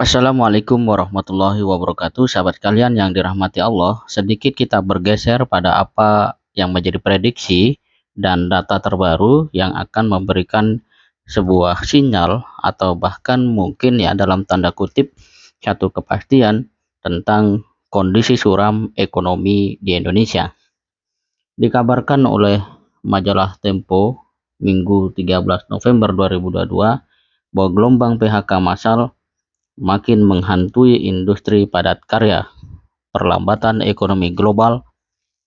Assalamualaikum warahmatullahi wabarakatuh, sahabat kalian yang dirahmati Allah. Sedikit kita bergeser pada apa yang menjadi prediksi dan data terbaru yang akan memberikan sebuah sinyal atau bahkan mungkin ya dalam tanda kutip satu kepastian tentang kondisi suram ekonomi di Indonesia. Dikabarkan oleh majalah Tempo Minggu 13 November 2022 bahwa gelombang PHK massal makin menghantui industri padat karya. Perlambatan ekonomi global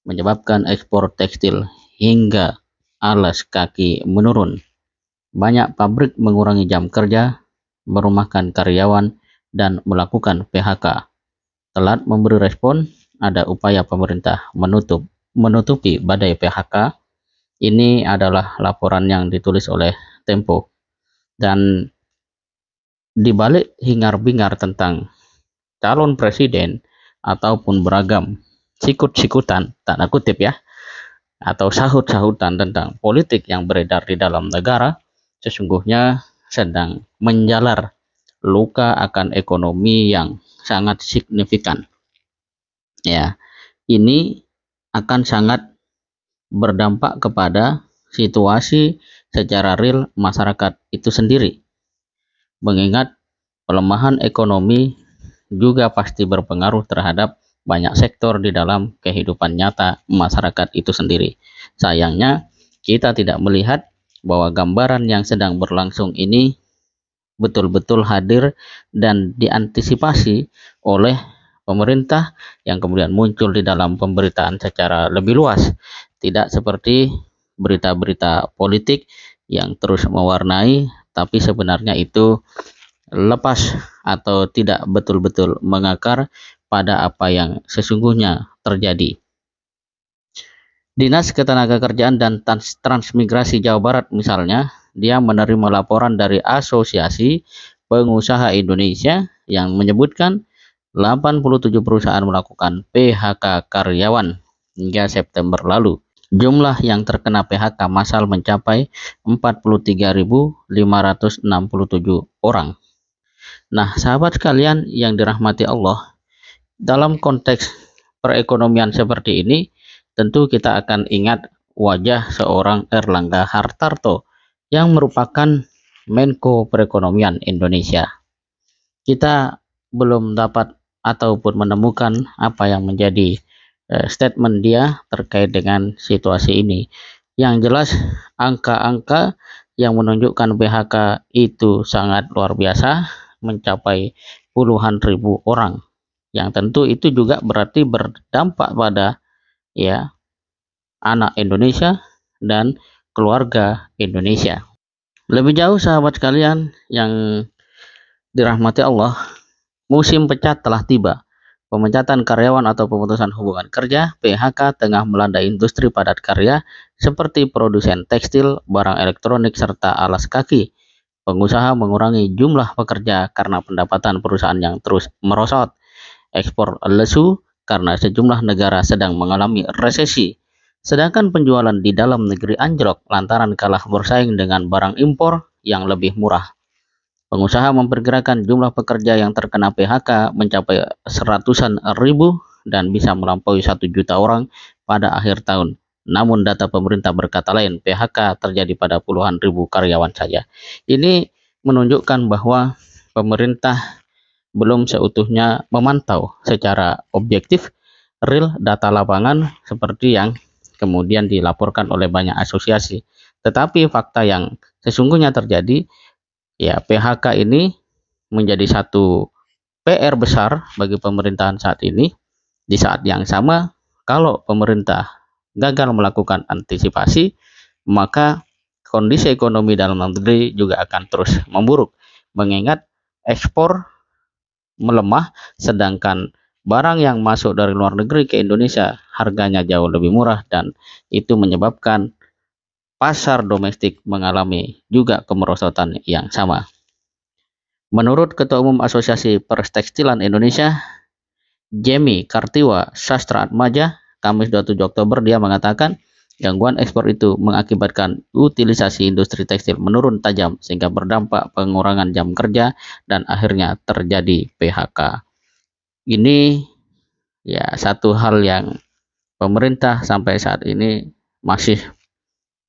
menyebabkan ekspor tekstil hingga alas kaki menurun. Banyak pabrik mengurangi jam kerja, merumahkan karyawan, dan melakukan PHK. Telat memberi respon, ada upaya pemerintah menutupi badai PHK. Ini adalah laporan yang ditulis oleh Tempo. Dan di balik hingar-bingar tentang calon presiden ataupun beragam sikut-sikutan, tanda kutip ya, atau sahut-sahutan tentang politik yang beredar di dalam negara, sesungguhnya sedang menjalar luka akan ekonomi yang sangat signifikan. Ya, ini akan sangat berdampak kepada situasi secara real masyarakat itu sendiri. Mengingat pelemahan ekonomi juga pasti berpengaruh terhadap banyak sektor di dalam kehidupan nyata masyarakat itu sendiri. Sayangnya kita tidak melihat bahwa gambaran yang sedang berlangsung ini betul-betul hadir dan diantisipasi oleh pemerintah yang kemudian muncul di dalam pemberitaan secara lebih luas. Tidak seperti berita-berita politik yang terus mewarnai, tapi sebenarnya itu lepas atau tidak betul-betul mengakar pada apa yang sesungguhnya terjadi. Dinas Ketenagakerjaan dan Transmigrasi Jawa Barat misalnya, dia menerima laporan dari Asosiasi Pengusaha Indonesia yang menyebutkan 87 perusahaan melakukan PHK karyawan hingga September lalu. Jumlah yang terkena PHK massal mencapai 43.567 orang. Nah, sahabat sekalian yang dirahmati Allah, dalam konteks perekonomian seperti ini, tentu kita akan ingat wajah seorang Erlangga Hartarto yang merupakan Menko Perekonomian Indonesia. Kita belum dapat ataupun menemukan apa yang menjadi statement dia terkait dengan situasi ini. Yang jelas angka-angka yang menunjukkan PHK itu sangat luar biasa, mencapai puluhan ribu orang, yang tentu itu juga berarti berdampak pada ya anak Indonesia dan keluarga Indonesia. Lebih jauh sahabat sekalian yang dirahmati Allah, musim pecat telah tiba. Pemecatan karyawan atau pemutusan hubungan kerja (PHK) tengah melanda industri padat karya seperti produsen tekstil, barang elektronik, serta alas kaki. Pengusaha mengurangi jumlah pekerja karena pendapatan perusahaan yang terus merosot. Ekspor lesu karena sejumlah negara sedang mengalami resesi. Sedangkan penjualan di dalam negeri anjlok lantaran kalah bersaing dengan barang impor yang lebih murah. Pengusaha memperkirakan jumlah pekerja yang terkena PHK mencapai seratusan ribu dan bisa melampaui 1 juta orang pada akhir tahun. Namun data pemerintah berkata lain, PHK terjadi pada puluhan ribu karyawan saja. Ini menunjukkan bahwa pemerintah belum seutuhnya memantau secara objektif real data lapangan seperti yang kemudian dilaporkan oleh banyak asosiasi. Tetapi fakta yang sesungguhnya terjadi, ya PHK ini menjadi satu PR besar bagi pemerintahan saat ini. Di saat yang sama, kalau pemerintah gagal melakukan antisipasi, maka kondisi ekonomi dalam negeri juga akan terus memburuk, mengingat ekspor melemah, sedangkan barang yang masuk dari luar negeri ke Indonesia harganya jauh lebih murah, dan itu menyebabkan pasar domestik mengalami juga kemerosotan yang sama. Menurut Ketua Umum Asosiasi Perstekstilan Indonesia, Jemi Kartiwa Sastra Atmaja, Kamis 27 Oktober, dia mengatakan Gangguan ekspor itu mengakibatkan utilisasi industri tekstil menurun tajam sehingga berdampak pengurangan jam kerja dan akhirnya terjadi PHK. Ini ya satu hal yang pemerintah sampai saat ini masih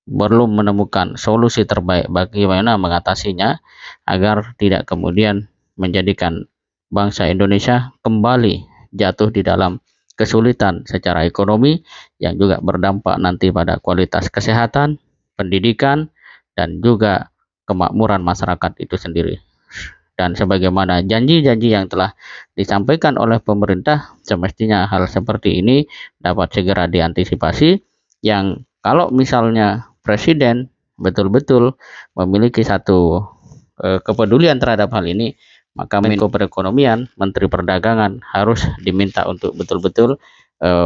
belum menemukan solusi terbaik bagaimana mengatasinya agar tidak kemudian menjadikan bangsa Indonesia kembali jatuh di dalam kesulitan secara ekonomi yang juga berdampak nanti pada kualitas kesehatan, pendidikan, dan juga kemakmuran masyarakat itu sendiri. Dan sebagaimana janji-janji yang telah disampaikan oleh pemerintah, semestinya hal seperti ini dapat segera diantisipasi, yang kalau misalnya presiden betul-betul memiliki satu kepedulian terhadap hal ini, maka Menko Perekonomian, Menteri Perdagangan harus diminta untuk betul-betul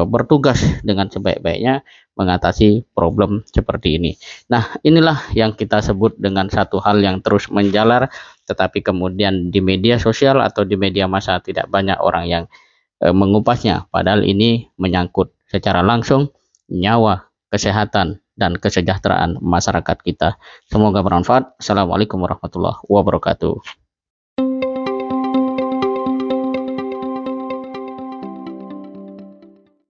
bertugas dengan sebaik-baiknya mengatasi problem seperti ini. Nah, inilah yang kita sebut dengan satu hal yang terus menjalar, tetapi kemudian di media sosial atau di media massa tidak banyak orang yang mengupasnya, padahal ini menyangkut secara langsung nyawa, kesehatan, dan kesejahteraan masyarakat kita. Semoga bermanfaat. Assalamualaikum warahmatullahi wabarakatuh.